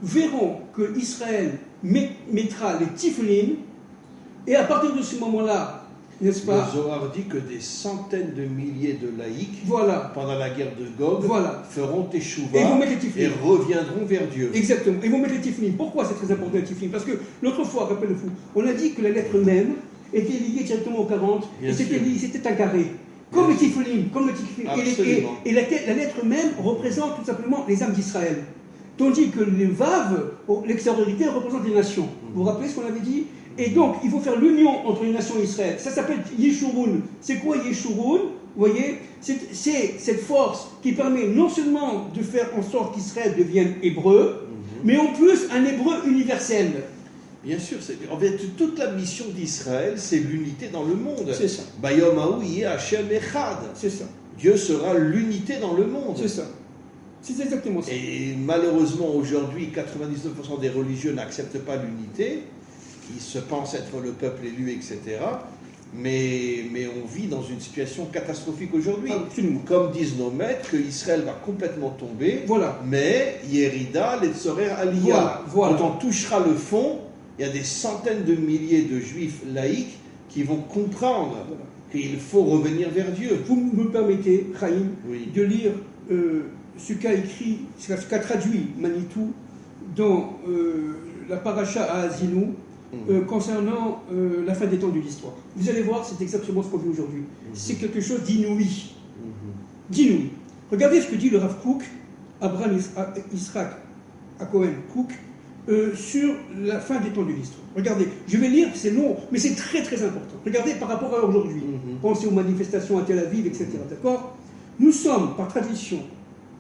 verront que Israël mettra les Tiflim, et à partir de ce moment-là, n'est-ce pas? Le Zohar dit que des centaines de milliers de laïcs, pendant la guerre de Gog, feront Teshuvah et reviendront vers Dieu. Exactement. Ils vont mettre les Tiflim. Pourquoi c'est très important les Tiflim? Parce que l'autre fois, rappelez-vous, on a dit que la lettre même était liée directement au 40, et c'était un carré. Comme le Tiflim, et la lettre même représente tout simplement les âmes d'Israël. Tandis que les Vav, l'extériorité, représente les nations. Vous vous rappelez ce qu'on avait dit? Et donc, il faut faire l'union entre les nations et Israël. Ça s'appelle Yeshurun. C'est quoi Yeshurun? Vous voyez? C'est cette force qui permet non seulement de faire en sorte qu'Israël devienne hébreu, mais en plus un hébreu universel. Bien sûr, en fait, toute la mission d'Israël, c'est l'unité dans le monde. C'est ça. Bayom Haou Yeh Hashem Echad. C'est ça. Dieu sera l'unité dans le monde. C'est ça. C'est exactement ça. Et malheureusement, aujourd'hui, 99% des religieux n'acceptent pas l'unité. Ils se pensent être le peuple élu, etc. mais on vit dans une situation catastrophique aujourd'hui. Absolument. Comme disent nos maîtres, qu'Israël va complètement tomber, Voilà. mais Yerida, Letzorer, Aliyah. Voilà. Quand on touchera le fond, il y a des centaines de milliers de juifs laïcs qui vont comprendre qu'il faut revenir vers Dieu. Vous me permettez, Chaim, Oui. de lire ce qu'a écrit, ce qu'a traduit Manitou dans la paracha à Azilou concernant la fin des temps de l'histoire. Vous allez voir, c'est exactement ce qu'on vit aujourd'hui. C'est quelque chose d'inouï. D'inouï. Regardez ce que dit le Rav Kook, Abraham Israq à Cohen Kook, sur la fin des temps de l'histoire. Regardez, je vais lire, c'est long, mais c'est très très important. Regardez par rapport à aujourd'hui. Pensez aux manifestations à Tel Aviv, etc. D'accord ? Nous sommes, par tradition,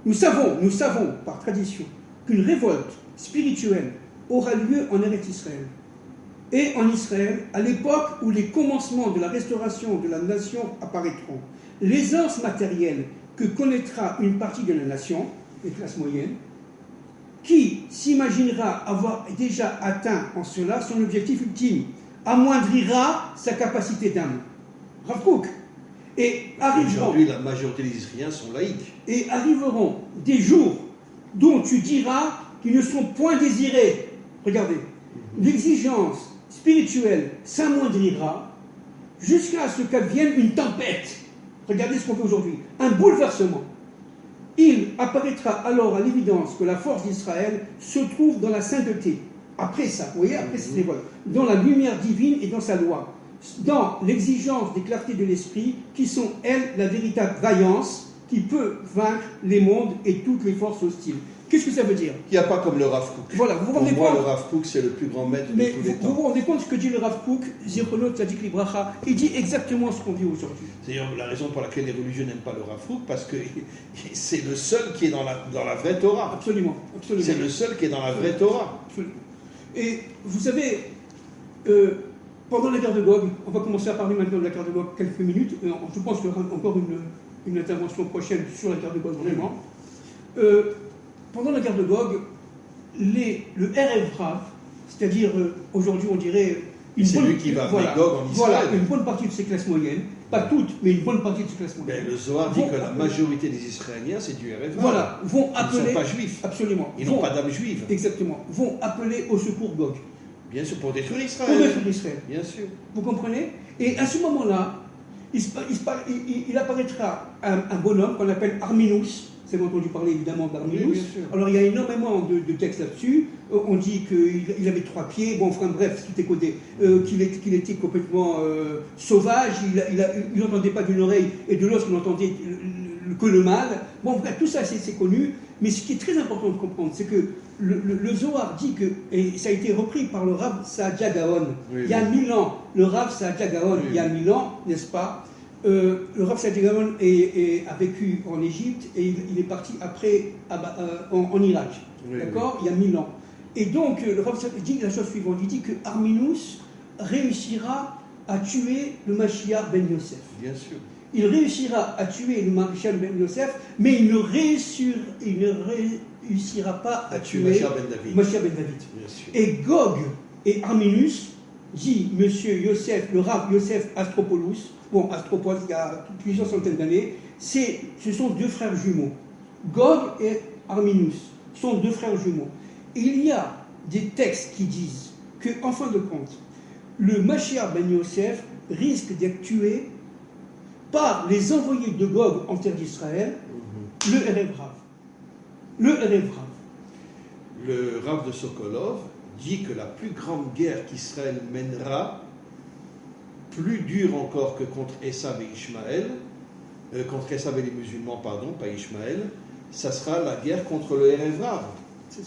nous savons par tradition qu'une révolte spirituelle aura lieu en Eretz Israël. Et en Israël, à l'époque où les commencements de la restauration de la nation apparaîtront, l'aisance matérielle que connaîtra une partie de la nation, les classes moyennes, qui s'imaginera avoir déjà atteint en cela son objectif ultime, amoindrira sa capacité d'âme. Rav Kook. Et aujourd'hui, la majorité des Israéliens sont laïcs. Et arriveront des jours dont tu diras qu'ils ne sont point désirés. Regardez, l'exigence spirituelle s'amoindrira jusqu'à ce qu'advienne une tempête. Regardez ce qu'on fait aujourd'hui, un bouleversement. Il apparaîtra alors à l'évidence que la force d'Israël se trouve dans la sainteté. Après ça, vous voyez, après cette révolte, dans la lumière divine et dans sa loi, dans l'exigence des clartés de l'esprit, qui sont, elles, la véritable vaillance qui peut vaincre les mondes et toutes les forces hostiles. Qu'est-ce que ça veut dire ? Il n'y a pas comme le Rav Kook. Voilà, vous vous Pour rendez moi, compte, le Rav Kook, c'est le plus grand maître de tous les temps. Vous vous rendez compte de ce que dit le Rav Kook, Zichrono Tzadik Libracha, il dit exactement ce qu'on vit aujourd'hui. C'est d'ailleurs la raison pour laquelle les religieux n'aiment pas le Rav Kook, parce que c'est le seul qui est dans la vraie Torah. Absolument, absolument. C'est le seul qui est dans la vraie Torah. Absolument. Et vous savez, pendant la guerre de Gog, on va commencer à parler maintenant de la guerre de Gog quelques minutes, je pense qu'il y aura encore une intervention prochaine sur la guerre de Gog vraiment. Pendant la guerre de Gog, le Erev Rav, c'est-à-dire aujourd'hui on dirait celui qui va amener Gog en Israël. Voilà, une bonne partie de ces classes moyennes, pas toutes, mais une bonne partie de ces classes moyennes. Le Zohar dit que la majorité des Israéliens, c'est du Erev Rav. Voilà, vont appeler. Ils ne sont pas juifs. Absolument. Ils n'ont pas d'âme juive. Exactement. Vont appeler au secours Gog. Bien sûr, pour détruire Israël. Pour détruire Israël. Bien sûr. Vous comprenez ? Et à ce moment-là, il apparaîtra un bonhomme qu'on appelle Arminus. Vous avez entendu parler évidemment d'Arminus. Oui, bien sûr. Alors il y a énormément de textes là-dessus. On dit qu'il avait 3 pieds, bon, enfin bref, tout est codé. Qu'il était complètement sauvage, il n'entendait pas d'une oreille et de l'autre il n'entendait que le mal. Bon, bref, tout ça c'est connu. Mais ce qui est très important de comprendre, c'est que le Zohar dit que, et ça a été repris par le Rav Saadia Gaon, il y a 1000 ans, le Rav Saadia Gaon, il y a 1000 ans, n'est-ce pas ? Le Rav Saadia Gaon a vécu en Égypte et il est parti après en Irak, d'accord ? Il y a 1000 ans. Et donc, le Rav Saadia dit la chose suivante, il dit que Arminus réussira à tuer le Mashiach ben Yosef. Bien sûr. Il réussira à tuer le Mashiach ben Yosef, mais il ne réussira pas à tuer Mashiach ben David. Et Gog et Arminus, dit monsieur Yosef, le Rav Yosef Astropoulos, bon, Astropoulos, il y a plusieurs centaines d'années, ce sont 2 frères jumeaux. Gog et Arminus sont 2 frères jumeaux. Et il y a des textes qui disent que, en fin de compte, le Mashiach ben Yosef risque d'être tué par les envoyés de Gog en terre d'Israël, le Erev Rav. Le Erev Rav. Le Rav de Sokolov dit que la plus grande guerre qu'Israël mènera, plus dure encore que contre Esav et Ishmaël, contre Esav et les musulmans, pardon, pas Ishmaël, ça sera la guerre contre le Erev Rav.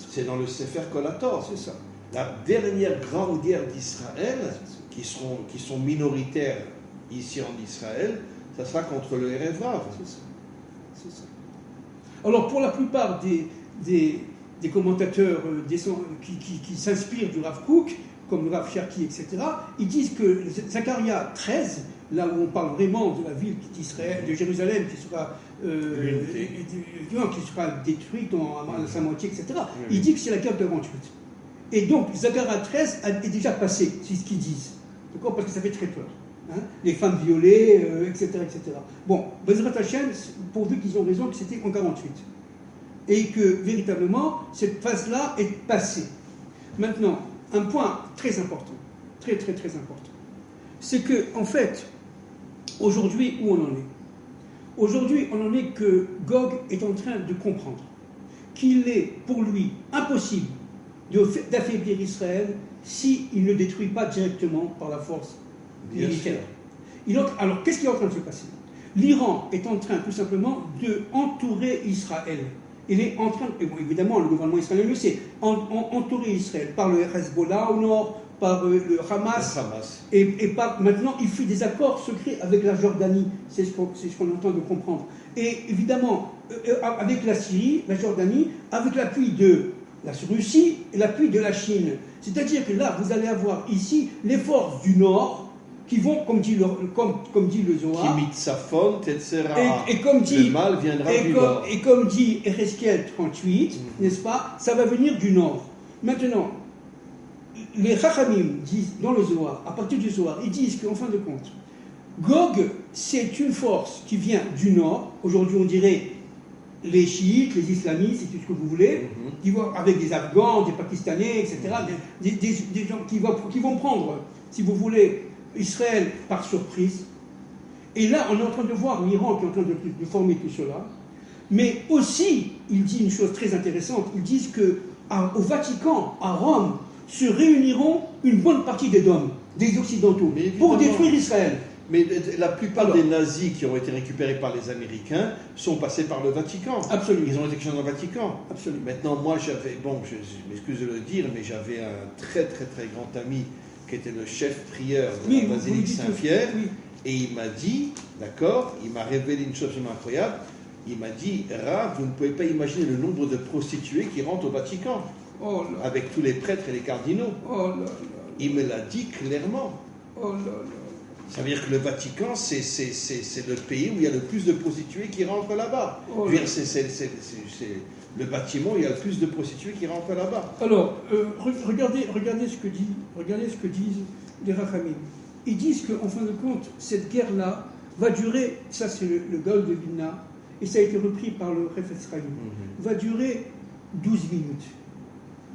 C'est dans le Sefer Kolator. C'est ça. La dernière grande guerre d'Israël, qui sont minoritaires ici en Israël, ça sera contre le Erev Rav. C'est ça. Alors pour la plupart des commentateurs qui s'inspirent du Rav Kook, comme le Rav Cherki, etc., ils disent que Zacharia 13, là où on parle vraiment de la ville d'Israël, de Jérusalem, qui sera détruite à sa moitié, etc., il dit que c'est la guerre de 48. Et donc Zacharia 13 est déjà passé, c'est ce qu'ils disent. D'accord ? Parce que ça fait très peur. hein, les femmes violées, etc., etc. Bon, Bezrat Hashem, pourvu qu'ils ont raison que c'était en 48. Et que, véritablement, cette phase-là est passée. Maintenant, un point très important, très très très important, c'est que, en fait, aujourd'hui, où on en est? Aujourd'hui, on en est que Gog est en train de comprendre qu'il est, pour lui, impossible d'affaiblir Israël s'il ne détruit pas directement par la force militaire. Alors, qu'est-ce qui est en train de se passer? L'Iran est en train, tout simplement, d'entourer Israël. Il est en train, et bon, évidemment, le gouvernement israélien le sait, entourer Israël par le Hezbollah au nord, par le Hamas, et maintenant il fait des accords secrets avec la Jordanie, c'est ce qu'on est en train de comprendre. Et évidemment, avec la Syrie, la Jordanie, avec l'appui de la Russie et l'appui de la Chine. C'est-à-dire que là, vous allez avoir ici les forces du Nord qui vont, comme dit le Zohar, et comme dit, le mal viendra du Nord. Et comme dit Eresquiel 38, n'est-ce pas, ça va venir du Nord. Maintenant, les Chachamim disent, dans le Zohar, à partir du Zohar, ils disent qu'en fin de compte, Gog, c'est une force qui vient du Nord. Aujourd'hui, on dirait les chiites, les islamistes, c'est tout ce que vous voulez, qui vont, avec des Afghans, des Pakistanais, etc., des gens qui vont prendre, si vous voulez, Israël par surprise. Et là, on est en train de voir l'Iran qui est en train de former tout cela. Mais aussi, il dit une chose très intéressante, ils disent qu'au Vatican, à Rome, se réuniront une bonne partie des Dômes, des Occidentaux, pour détruire Israël. Mais la plupart des nazis qui ont été récupérés par les Américains sont passés par le Vatican. Absolument. Ils ont été dans le Vatican. Absolument. Maintenant, moi, j'avais, bon, je m'excuse de le dire, mais j'avais un très très très grand ami qui était le chef prieur de la basilique Saint-Pierre, et il m'a dit, d'accord, il m'a révélé une chose absolument incroyable, il m'a dit, Rav, vous ne pouvez pas imaginer le nombre de prostituées qui rentrent au Vatican, avec tous les prêtres et les cardinaux. Il me l'a dit clairement. Ça veut dire que le Vatican, c'est le pays où il y a le plus de prostituées qui rentrent là-bas. Le bâtiment où il y a le plus de prostituées qui rentrent là-bas. Alors, regardez ce que disent les Rachamim. Ils disent qu'en fin de compte, cette guerre-là va durer, ça c'est le Gaon de Vilna, et ça a été repris par le Chafetz Chaim, va durer 12 minutes.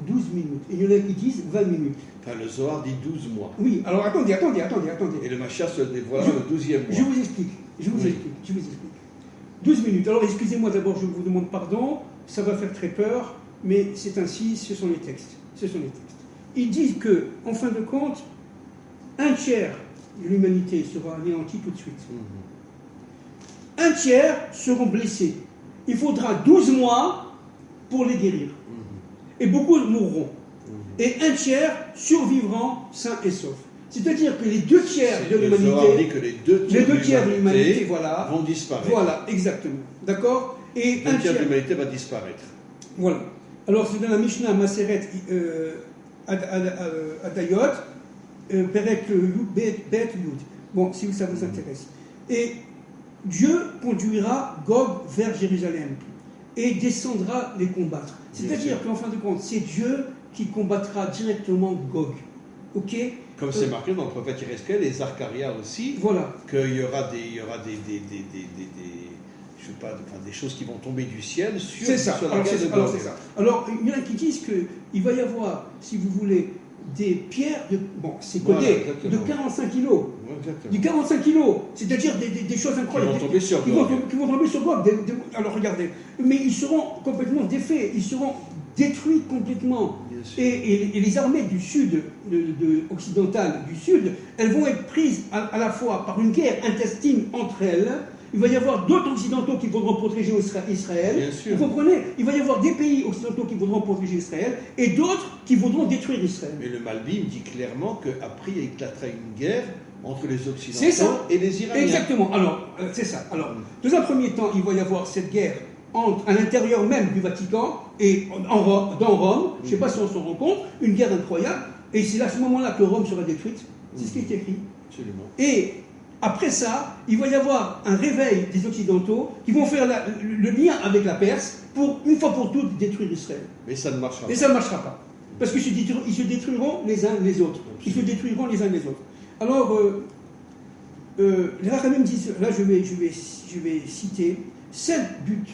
12 minutes. Et il y en a qui disent 20 minutes. Enfin, le Zohar dit 12 mois. Oui, alors attendez. Et le Mashiach se dévoile le 12e mois. Je vous explique. 12 minutes. Alors, excusez-moi d'abord, je vous demande pardon, ça va faire très peur, mais c'est ainsi, ce sont les textes. Ils disent que, en fin de compte, un tiers de l'humanité sera anéanti tout de suite. Un tiers seront blessés. Il faudra 12 mois pour les guérir. Et beaucoup mourront. Et un tiers survivront sains et saufs. C'est-à-dire que les 2 tiers de l'humanité, les deux tiers de l'humanité voilà, vont disparaître. Voilà, exactement. D'accord? Et un tiers de l'humanité va disparaître. Voilà. Alors c'est dans la Mishnah Maseret Adayot, Perek Bet Yud. Bon, si ça vous intéresse. Et Dieu conduira Gog vers Jérusalem et descendra les combattre. C'est-à-dire qu'en fin de compte, c'est Dieu qui combattra directement Gog. Ok? Comme c'est marqué dans le prophète Eresquiel et Zacharia aussi, voilà, qu'il y aura des choses qui vont tomber du ciel sur la guerre de Gog. Alors, il y en a qui disent qu'il va y avoir, si vous voulez, des pierres c'est codé, de 45 kilos. De 45 kilos, c'est-à-dire des choses incroyables. Qui vont tomber sur Gog. Alors regardez, mais ils seront complètement défaits, ils seront détruits complètement. Et les armées du sud, occidentales du sud, elles vont être prises à la fois par une guerre intestine entre elles. Il va y avoir d'autres occidentaux qui voudront protéger Israël. Vous comprenez? Il va y avoir des pays occidentaux qui voudront protéger Israël et d'autres qui voudront détruire Israël. Mais le Malbim dit clairement qu'après il éclatera une guerre entre les occidentaux et les Iraniens. Exactement. Alors, c'est ça. Alors, dans un premier temps, il va y avoir cette guerre à l'intérieur même du Vatican et dans Rome. Je ne sais pas si on s'en rend compte, une guerre incroyable. Et c'est à ce moment-là que Rome sera détruite. C'est ce qui est écrit. Absolument. Et après ça, il va y avoir un réveil des Occidentaux qui vont faire le lien avec la Perse pour, une fois pour toutes, détruire Israël. Mais ça ne marchera pas. Et ça ne marchera pas. Parce qu'ils se détruiront les uns les autres. Ils se détruiront les uns les autres. Alors, les Rachamim disent, là je vais citer 5 buts,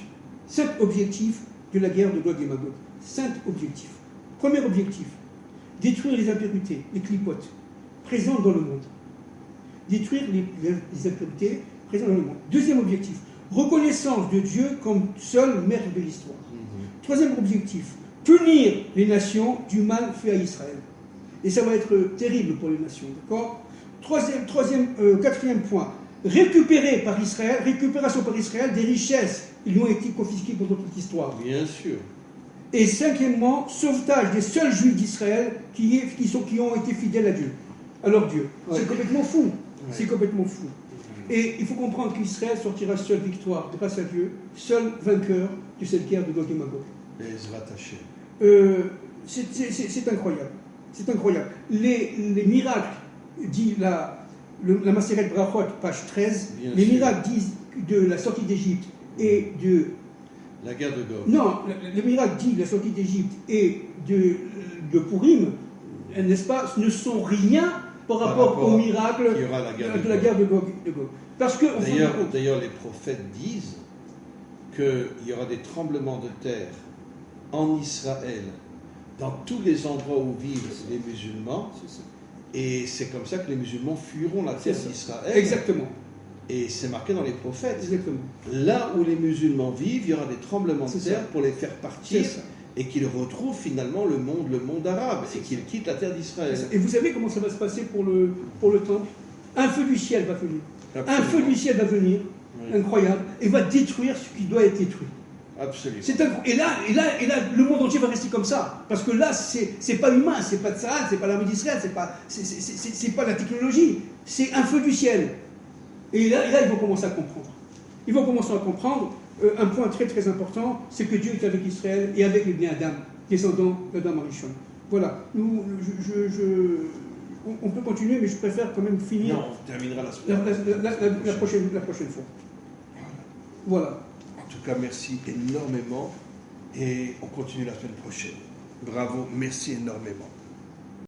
5 objectifs de la guerre de Gog et Magog. 5 objectifs. Premier objectif, détruire les impuretés, les clipotes, présentes dans le monde. Détruire les impuretés présentes dans le monde. Deuxième objectif, reconnaissance de Dieu comme seul maître de l'histoire. Troisième objectif, punir les nations du mal fait à Israël. Et ça va être terrible pour les nations, d'accord ? Quatrième point, récupération par Israël des richesses qui lui ont été confisquées pendant toute l'histoire. Bien sûr. Et cinquièmement, sauvetage des seuls juifs d'Israël qui ont été fidèles à Dieu. Alors Dieu. Ouais. C'est complètement fou. Ouais. C'est complètement fou. Et il faut comprendre qu'Israël sortira seule victoire, grâce à Dieu, seul vainqueur de cette guerre de Gog et Magog. C'est incroyable. C'est incroyable. Les miracles, dit la Maseret Brachot, page 13, bien les sûr. Miracles disent de la sortie d'Égypte et de... La guerre de Gog. Non, le miracle dit de la sortie d'Égypte et de Purim, n'est-ce pas, ne sont rien par rapport au miracle de la guerre de Gog. Parce que d'ailleurs, les prophètes disent qu'il y aura des tremblements de terre en Israël, dans tous les endroits où vivent les musulmans, et c'est comme ça que les musulmans fuiront la terre d'Israël. Exactement. Et c'est marqué dans les prophètes. Exactement. Là où les musulmans vivent, il y aura des tremblements de terre pour les faire partir et qu'ils retrouvent finalement le monde arabe et qu'ils quittent la terre d'Israël. Et vous savez comment ça va se passer pour le temple ? Un feu du ciel va venir. Absolument. Un feu du ciel va venir, oui. Incroyable, et va détruire ce qui doit être détruit. Absolument. Et là, le monde entier va rester comme ça. Parce que là, c'est pas humain, c'est pas de Tsahal, c'est pas l'armée d'Israël, c'est pas la technologie. C'est un feu du ciel. Et là, ils vont commencer à comprendre. Ils vont commencer à comprendre un point très très important, c'est que Dieu est avec Israël et avec les biens Adam, descendants d'Adam Arishon. Voilà. On peut continuer, mais je préfère quand même finir. Non, on terminera la prochaine fois. Voilà. En tout cas, merci énormément et on continue la semaine prochaine. Bravo, merci énormément.